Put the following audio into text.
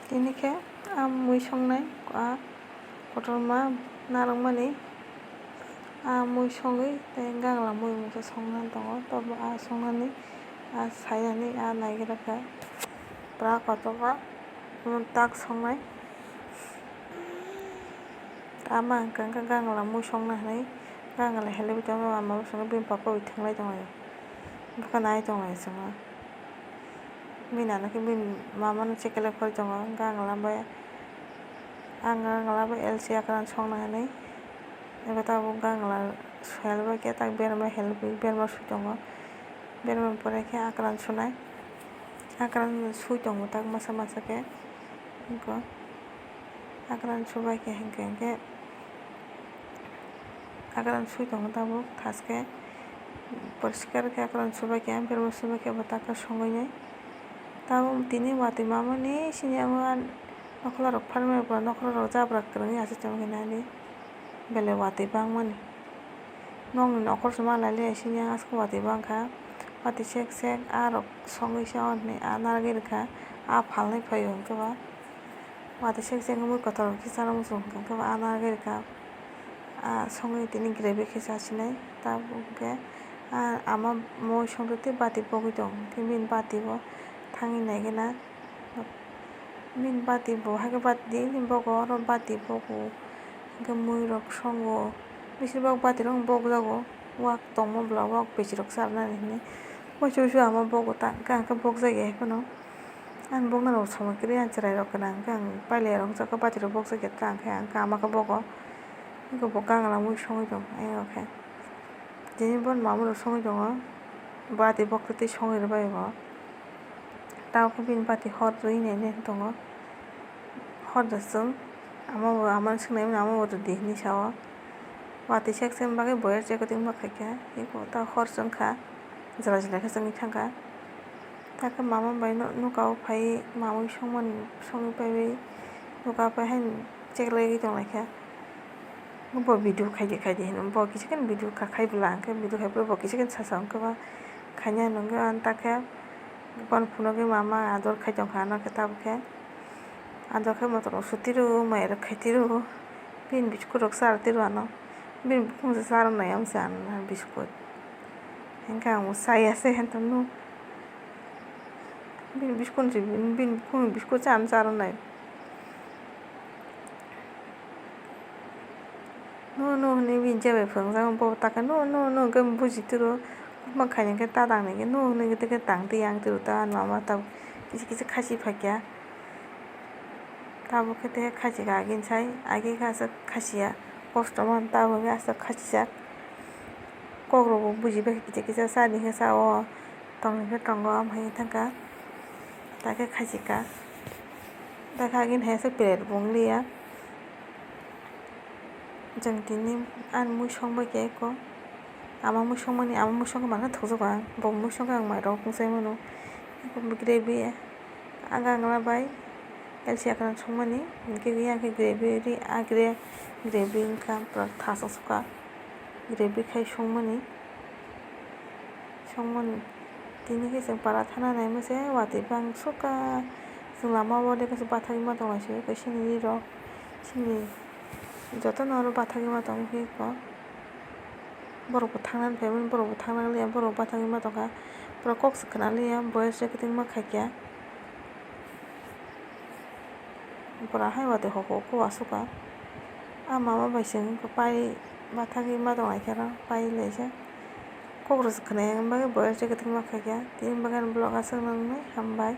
Tinike mui songnai kotorma narwgmani mui songui tei gangla mui monkhe songna tongo tobo songnani sainani naigra kha pra kotorma tak songnai ama hingka khe gangla mui songna hinui gangla helaioi tongo mama bwskango bini papa bai thwnglai tonglaio bukhai nai tonglaio chwngno bini nana khe bini mama no chekelek khoroi tongo gangla bai lc kwran songna hinui abo tabuk gangla helbakhe tak berma helbui berma sui tongo berma pore khe akran sunai akran sui tongo tak masa masa khe akran subaikhe hingka khe akran sui tongo tabuk thaskhe poriskar khe akran subaikhe berma subaikhe bo tak songui nai tabuk tini watui mamani sini nokla rok phano pura nokla rok jabra kwrwngui achuk nai belai watui bangmani nokni nokol se manlaiya sini haskell watui bangkha watui sek sek rok songui se hinui narwgui rwkha phalnai phaio hingkhe watui sek sek mui kotor khe chana muchung hingka khe narwgui rwkha songui tini gravy khe chasinai tabuk hingkhe ama mui songtutui bati bogoi tongo bini bati bo thangui naigena bini bati bo haikhe bati bogo oro bati bogo hingkhe mui rok songo besibak bati rok no bogjago wak tongmobla wak besi rok charnani hinui moso moso ama bogo gang khe bogjagye phano ani bogna rok somoi kwrwui cherai rok gwnang hingkhe ang pailiya rok wngchaka bati rok bogjagye tang khe ang ama khe bogo bo gangla mui songui tongo khe tini bono mama rok songui tongo bati boktutui songui rwbai bo tabuk khe bini bati hor rwui nai tongo horda chwng amano swngnaimani amabo rwdi hinui sao watui sek sek ni bagui boyar jekoting kaikha hor chwngkha jela jela khe chwngui thangkha tak mama bai noka o phaiui mamui songui paibai noka o pai haino chekelengui tonglaikha bo video khaidi khaidi hino bo kisa khe video khaibla hingkhe video khaibla bo kisa khe saja hingkhe khainai hino takhe bono phunugui mama ador khai tongkha tabuk khe ador khai motor rok sutiru mai rok khaitiru bini biscuit rok charitiru ano bini bukung se charonai amsa biscuit hingkhe ang bo chayase bini bukung ni biscuit charonai no hinui bini jebai phwrwngjago bobo takhe no hingkhe bujituru buma khaina hingkhe ta tang naikhe no hinui tangtui yangturu ani mama tabuk kisa kisa khasi paikha tabuk khe khasi agini sai agee khe asuk khasiya kosto mano tabuk hingkhe asuk khasijak kok rok bo bujibai kisa kisa chani khe chao tongmani khe tongo amahai thangkha takhe khasika takhe agini hai asuk plate bo ongliya chwng tini ani mui songbaikhe eko ama mui songkhe manana thukjago ang bo mui songkhe ang mai rok wngchai mano gravy gangla bai lc kwran songmani hingkhe eyang khe gravy wngkha pura thas achukha gravy khai songmani tini khe chwng paratha no naimase watui bangsuka chwng lama o dekache bathagui ma tonglaisio sini ree rok sini jotono oro bathagui ma tongo borok bo thangnani phaimani borok bo thanglaiya borok bathagui ma tongkha pura kok se khwnalaiya boyar jekoting ma khaikha pura hai watui hoko hoko achukha mama bai chwng pai bathagui ma tonglaikhe pailaijak kok rok se khwnai bagui boyar jekoting ma khaikha tini bagui vlog achuk nai hammbai.